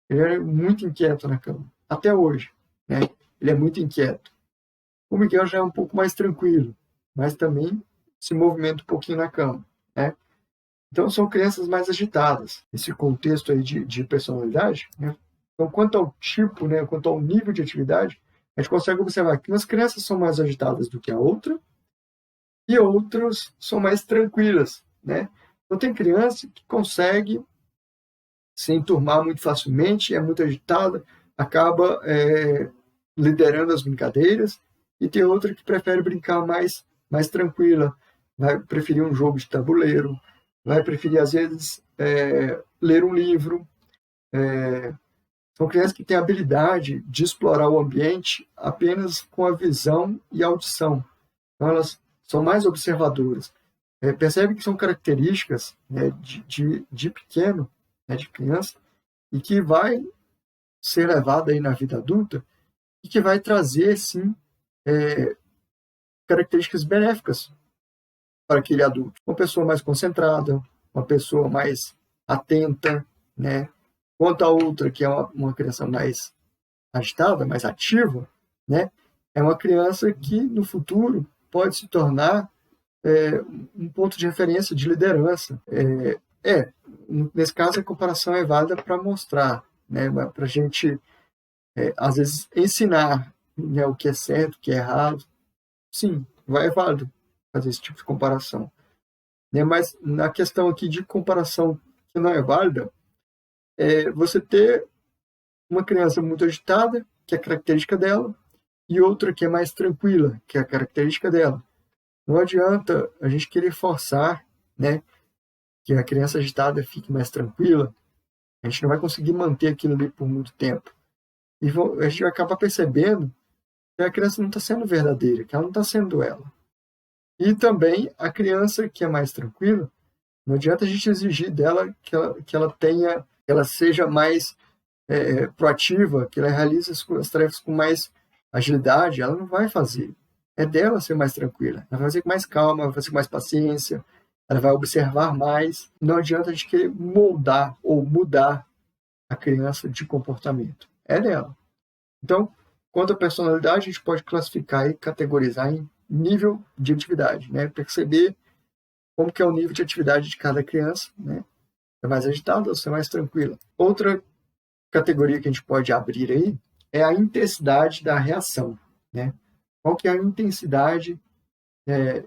era muito inquieto na cama, até hoje, né? Ele é muito inquieto. O Miguel já é um pouco mais tranquilo, mas também se movimenta um pouquinho na cama, né? Então são crianças mais agitadas. Esse contexto aí de personalidade, né? Então, quanto ao tipo, né, quanto ao nível de atividade, a gente consegue observar que umas crianças são mais agitadas do que a outra, e outras são mais tranquilas, né? Então tem criança que consegue se enturmar muito facilmente, é muito agitada, acaba liderando as brincadeiras, e tem outra que prefere brincar mais tranquila, vai preferir um jogo de tabuleiro, vai preferir, às vezes, ler um livro. São crianças que têm a habilidade de explorar o ambiente apenas com a visão e a audição. Então, elas são mais observadoras. Percebe que são características, né, de pequeno, né, de criança, e que vai ser levada aí na vida adulta e que vai trazer, sim, características benéficas para aquele adulto. Uma pessoa mais concentrada, uma pessoa mais atenta, né? Quanto a outra, que é uma criança mais agitada, mais ativa, né? É uma criança que, no futuro, pode se tornar um ponto de referência, de liderança. Nesse caso, a comparação é válida para mostrar, né? Para a gente, às vezes, ensinar, né, o que é certo, o que é errado. Sim, é válido fazer esse tipo de comparação. Né? Mas na questão aqui de comparação que não é válida, você ter uma criança muito agitada, que é a característica dela, e outra que é mais tranquila, que é a característica dela. Não adianta a gente querer forçar, né, que a criança agitada fique mais tranquila. A gente não vai conseguir manter aquilo ali por muito tempo. E a gente vai acabar percebendo que a criança não está sendo verdadeira, que ela não está sendo ela. E também a criança que é mais tranquila, não adianta a gente exigir dela que ela seja mais proativa, que ela realize as tarefas com mais agilidade. Ela não vai fazer. É dela ser mais tranquila. Ela vai fazer com mais calma, vai fazer com mais paciência, ela vai observar mais. Não adianta a gente querer moldar ou mudar a criança de comportamento. É dela. Então, quanto à personalidade, a gente pode classificar e categorizar em nível de atividade, né? Perceber como que é o nível de atividade de cada criança, né? É mais agitada ou é mais tranquila. Outra categoria que a gente pode abrir aí é a intensidade da reação, né? Qual que é a intensidade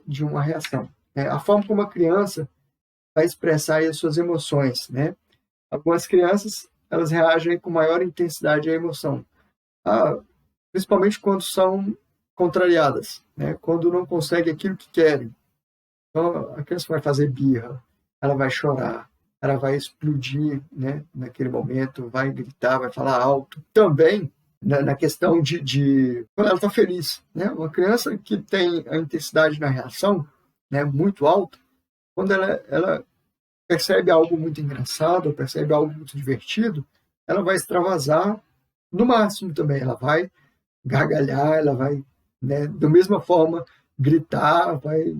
de uma reação? A forma como a criança vai expressar aí as suas emoções, né? Algumas crianças, elas reagem com maior intensidade à emoção, principalmente quando são contrariadas, né? Quando não conseguem aquilo que querem. Então, a criança vai fazer birra, ela vai chorar, ela vai explodir, né, naquele momento, vai gritar, vai falar alto. Também na questão de quando ela está feliz, né? Uma criança que tem a intensidade na reação, né, muito alta, quando ela percebe algo muito engraçado, percebe algo muito divertido, ela vai extravasar no máximo também. Ela vai gargalhar, ela vai, né, da mesma forma, gritar, vai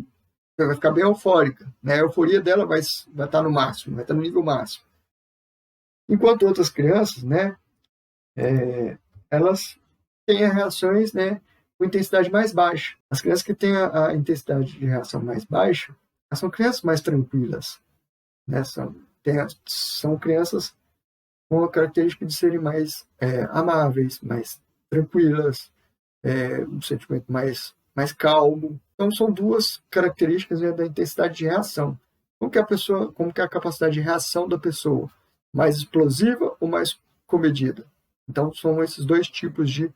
ficar bem eufórica, né? A euforia dela vai estar no máximo, vai estar no nível máximo. Enquanto outras crianças, né, elas têm reações, né, com intensidade mais baixa. As crianças que têm a intensidade de reação mais baixa, elas são crianças mais tranquilas, né? São crianças com a característica de serem mais amáveis, mais tranquilas, um sentimento mais calmo. Então, são duas características, né, da intensidade de reação. Como que é a capacidade de reação da pessoa? Mais explosiva ou mais comedida? Então, são esses dois tipos de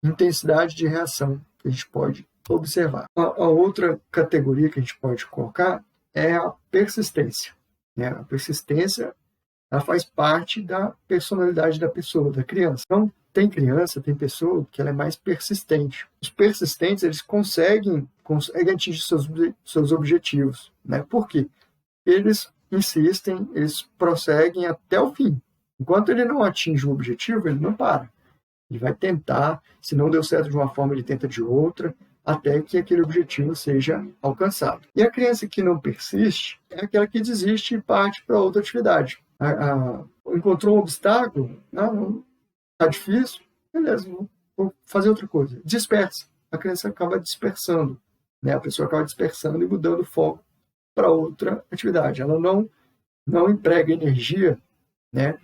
intensidade de reação que a gente pode observar. A outra categoria que a gente pode colocar é a persistência, né? A persistência, ela faz parte da personalidade da pessoa, da criança. Então, tem criança, tem pessoa que ela é mais persistente. Os persistentes, eles conseguem atingir seus objetivos, né? Por quê? Eles insistem, eles prosseguem até o fim. Enquanto ele não atinge o objetivo, ele não para. Ele vai tentar, se não deu certo de uma forma, ele tenta de outra, até que aquele objetivo seja alcançado. E a criança que não persiste é aquela que desiste e parte para outra atividade. Encontrou um obstáculo, não está difícil, beleza, vou fazer outra coisa. Dispersa. A criança acaba dispersando, né? A pessoa acaba dispersando e mudando o foco para outra atividade. Ela não emprega energia, né,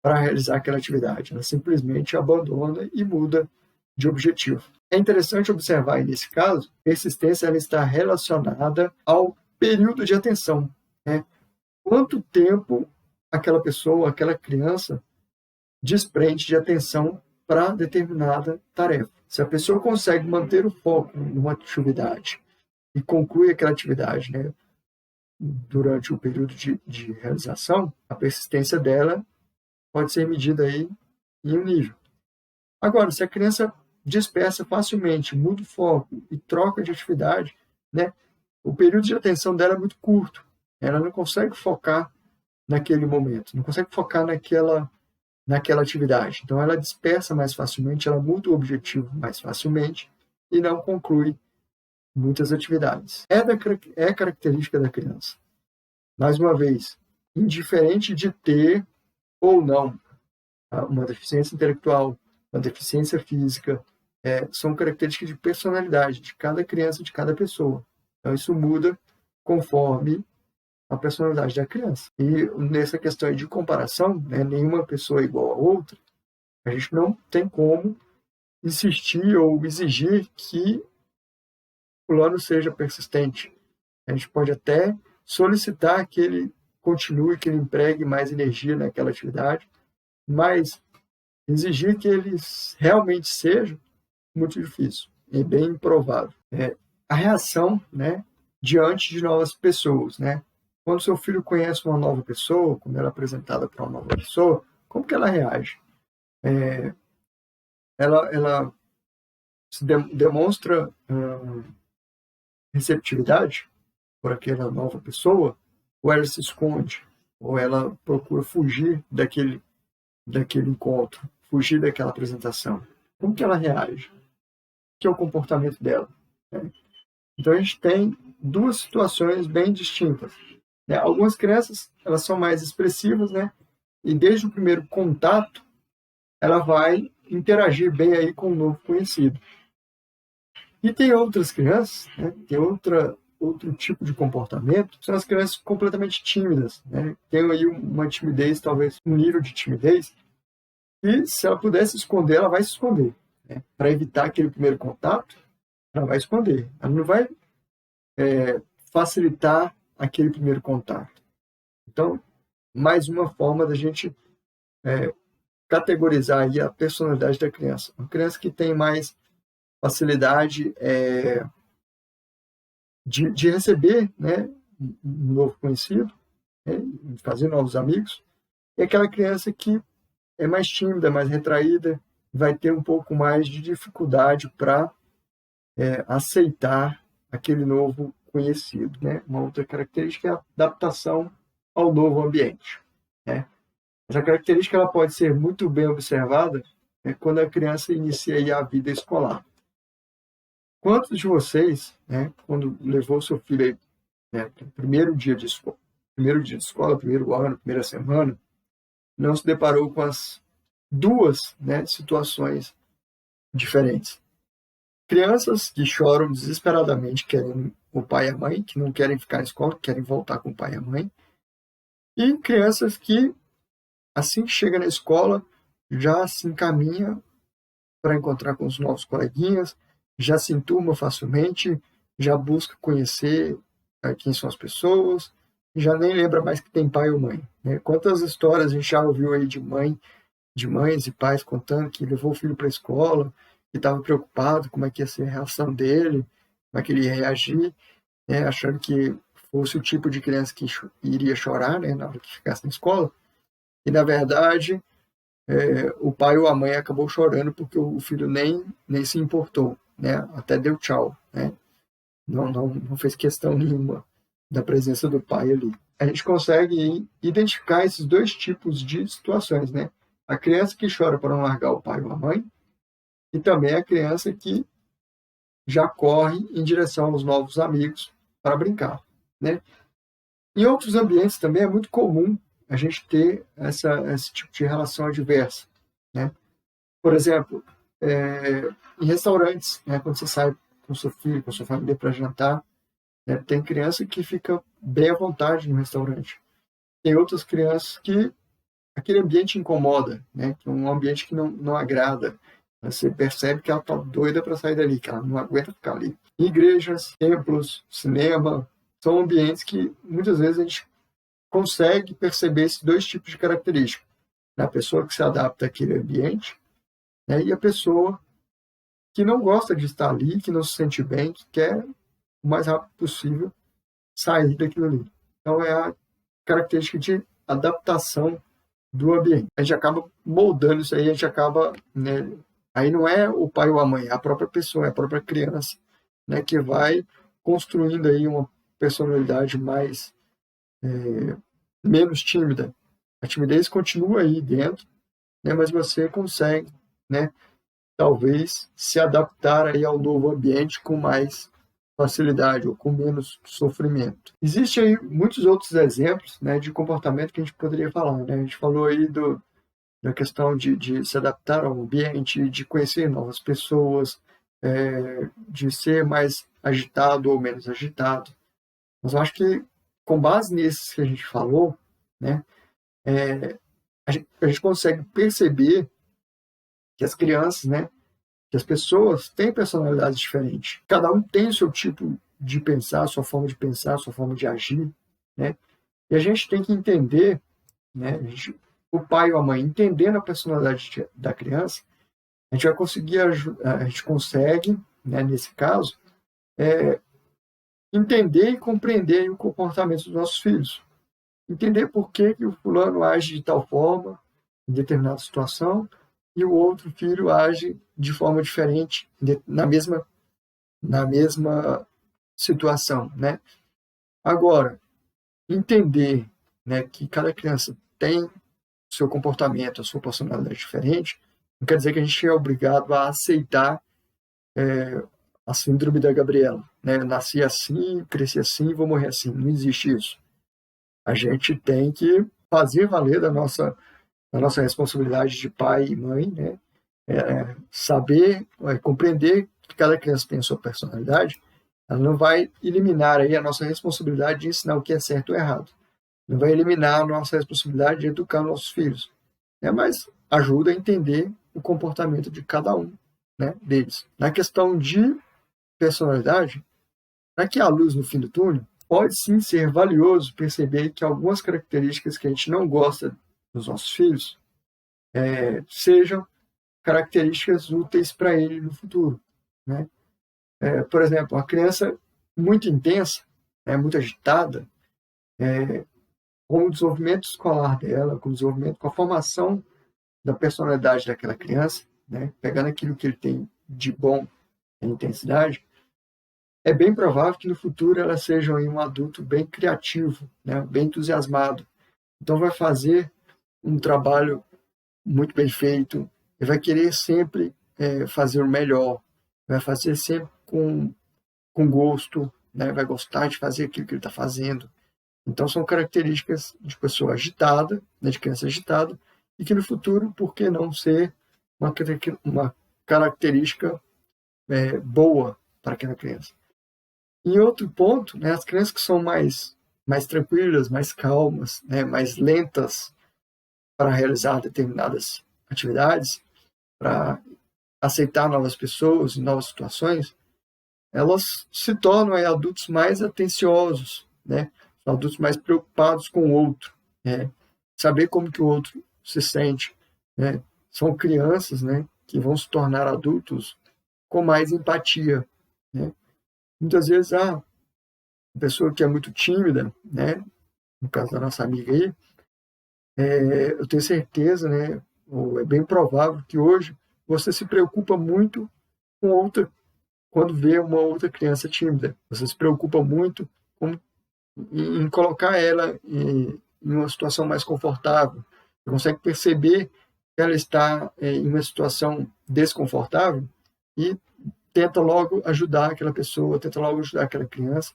para realizar aquela atividade. Ela simplesmente abandona e muda de objetivo. É interessante observar aí, nesse caso, a persistência ela está relacionada ao período de atenção, né? Quanto tempo aquela pessoa, aquela criança desprende de atenção para determinada tarefa. Se a pessoa consegue manter o foco numa atividade e conclui aquela atividade, né, durante o período de realização, a persistência dela pode ser medida aí em um nível. Agora, se a criança dispersa facilmente, muda o foco e troca de atividade, né, o período de atenção dela é muito curto. Ela não consegue focar naquele momento, não consegue focar naquela atividade. Então, ela dispersa mais facilmente, ela muda o objetivo mais facilmente e não conclui muitas atividades. É característica da criança. Mais uma vez, indiferente de ter ou não uma deficiência intelectual, uma deficiência física, são características de personalidade de cada criança, de cada pessoa. Então, isso muda conforme a personalidade da criança. E nessa questão de comparação, né, nenhuma pessoa é igual a outra, a gente não tem como insistir ou exigir que o fulano seja persistente. A gente pode até solicitar que ele continue, que ele empregue mais energia naquela atividade, mas exigir que ele realmente seja muito difícil, é bem improvável. A reação, né, diante de novas pessoas, né? Quando seu filho conhece uma nova pessoa, quando ela é apresentada para uma nova pessoa, como que ela reage? Ela se demonstra receptividade por aquela nova pessoa, ou ela se esconde, ou ela procura fugir daquele encontro, fugir daquela apresentação. Como que ela reage? O que é o comportamento dela? Então, a gente tem duas situações bem distintas. Algumas crianças, elas são mais expressivas, né? E desde o primeiro contato, ela vai interagir bem aí com o novo conhecido. E tem outras crianças, né? Tem outro tipo de comportamento são as crianças completamente tímidas, né? Tem aí uma timidez, talvez um nível de timidez, e se ela pudesse esconder, ela vai se esconder, né? Para evitar aquele primeiro contato, ela vai esconder. Ela não vai facilitar aquele primeiro contato. Então, mais uma forma da gente categorizar aí a personalidade da criança. Uma criança que tem mais facilidade de receber, né, um novo conhecido, né, fazer novos amigos, e aquela criança que é mais tímida, mais retraída, vai ter um pouco mais de dificuldade para aceitar aquele novo conhecido, né? Uma outra característica é a adaptação ao novo ambiente, né? Essa característica ela pode ser muito bem observada, né, quando a criança inicia aí a vida escolar. Quantos de vocês, né, quando levou seu filho aí, né, primeiro dia de escola, primeiro ano, primeira semana, não se deparou com as duas, né, situações diferentes? Crianças que choram desesperadamente querendo o pai e a mãe, que não querem ficar na escola, querem voltar com o pai e a mãe. E crianças que, assim que chega na escola, já se encaminha para encontrar com os novos coleguinhas, já se enturma facilmente, já busca conhecer quem são as pessoas, já nem lembra mais que tem pai ou mãe, né? Quantas histórias a gente já ouviu aí de mães e pais contando que levou o filho para a escola, que estava preocupado como é que ia ser a reação dele, como é que ele ia reagir, né, achando que fosse o tipo de criança que iria chorar, né, na hora que ficasse na escola. E, na verdade, o pai ou a mãe acabou chorando porque o filho nem se importou, né, até deu tchau, né, não fez questão nenhuma da presença do pai ali. A gente consegue identificar esses dois tipos de situações, né? A criança que chora para não largar o pai ou a mãe, e também a criança que já corre em direção aos novos amigos para brincar, né? Em outros ambientes também é muito comum a gente ter esse tipo de relação adversa, né? Por exemplo, em restaurantes, né, quando você sai com seu filho, com sua família para jantar, né, tem criança que fica bem à vontade no restaurante. Tem outras crianças que aquele ambiente incomoda, né? Que é um ambiente que não agrada. Você percebe que ela está doida para sair dali, que ela não aguenta ficar ali. Igrejas, templos, cinema, são ambientes que muitas vezes a gente consegue perceber esses dois tipos de características. A pessoa que se adapta àquele ambiente, né, e a pessoa que não gosta de estar ali, que não se sente bem, que quer o mais rápido possível sair daquilo ali. Então é a característica de adaptação do ambiente. A gente acaba moldando isso aí, a gente acaba, né, aí não é o pai ou a mãe, é a própria pessoa, é a própria criança, né, que vai construindo aí uma personalidade mais menos tímida. A timidez continua aí dentro, né, mas você consegue, né, talvez se adaptar aí ao novo ambiente com mais facilidade ou com menos sofrimento. Existem aí muitos outros exemplos, né, de comportamento que a gente poderia falar, né? A gente falou aí da questão de se adaptar ao ambiente, de conhecer novas pessoas, de ser mais agitado ou menos agitado. Mas eu acho que, com base nesses que a gente falou, né, a gente consegue perceber que as crianças, né, que as pessoas têm personalidades diferentes. Cada um tem o seu tipo de pensar, sua forma de pensar, sua forma de agir, né? E a gente tem que entender, né, o pai ou a mãe, entendendo a personalidade da criança, a gente vai conseguir a gente consegue, né, nesse caso, entender e compreender o comportamento dos nossos filhos. Entender por que o fulano age de tal forma em determinada situação e o outro filho age de forma diferente na mesma situação, né? Agora, entender, né, que cada criança tem seu comportamento, a sua personalidade diferente, não quer dizer que a gente é obrigado a aceitar a síndrome da Gabriela, né? Nasci assim, cresci assim, vou morrer assim. Não existe isso. A gente tem que fazer valer da nossa responsabilidade de pai e mãe, né? Saber, compreender que cada criança tem a sua personalidade, Ela não vai eliminar aí a nossa responsabilidade de ensinar o que é certo ou errado. Não vai eliminar a nossa responsabilidade de educar nossos filhos. Mas ajuda a entender o comportamento de cada um, né, deles. Na questão de personalidade, aqui a luz no fim do túnel, pode sim ser valioso perceber que algumas características que a gente não gosta dos nossos filhos sejam características úteis para ele no futuro, né? Por exemplo, uma criança muito intensa, muito agitada, com o desenvolvimento escolar dela, com a formação da personalidade daquela criança, né, pegando aquilo que ele tem de bom em intensidade, é bem provável que no futuro ela seja um adulto bem criativo, né, bem entusiasmado. Então vai fazer um trabalho muito bem feito, e vai querer sempre fazer o melhor, vai fazer sempre com gosto, né, vai gostar de fazer aquilo que ele está fazendo. Então são características de pessoa agitada, né, de criança agitada, e que no futuro, por que não ser uma característica boa para aquela criança. Em outro ponto, né, as crianças que são mais tranquilas, mais calmas, né, mais lentas para realizar determinadas atividades, para aceitar novas pessoas, novas situações, elas se tornam adultos mais atenciosos, né, adultos mais preocupados com o outro, né, saber como que o outro se sente, né. São crianças, né, que vão se tornar adultos com mais empatia, né. Muitas vezes a pessoa que é muito tímida, né, no caso da nossa amiga aí, eu tenho certeza, né, ou é bem provável que hoje você se preocupa muito com outra, quando vê uma outra criança tímida. Você se preocupa muito em colocar ela em uma situação mais confortável. Você consegue perceber que ela está em uma situação desconfortável e tenta logo ajudar aquela pessoa, tenta logo ajudar aquela criança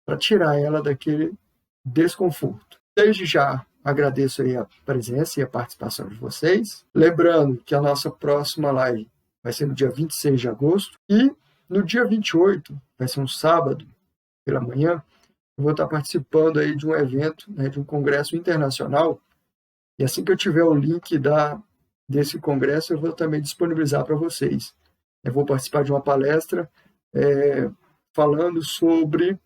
para tirar ela daquele desconforto. Desde já agradeço aí a presença e a participação de vocês. Lembrando que a nossa próxima live vai ser no dia 26 de agosto e no dia 28, vai ser um sábado pela manhã, eu vou estar participando aí de um evento, né, de um congresso internacional, e assim que eu tiver o link desse congresso, eu vou também disponibilizar para vocês. Eu vou participar de uma palestra falando sobre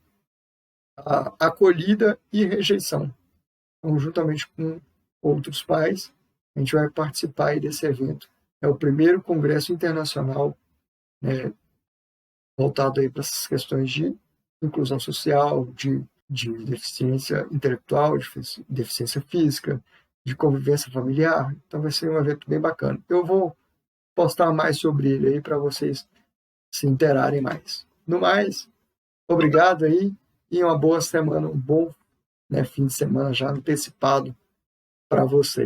a acolhida e rejeição. Então, juntamente com outros pais, a gente vai participar aí desse evento. É o primeiro congresso internacional voltado aí para essas questões de inclusão social, de deficiência intelectual, de deficiência física, de convivência familiar. Então vai ser um evento bem bacana. Eu vou postar mais sobre ele aí para vocês se interarem mais. No mais, obrigado aí e uma boa semana, um bom fim de semana já antecipado para vocês.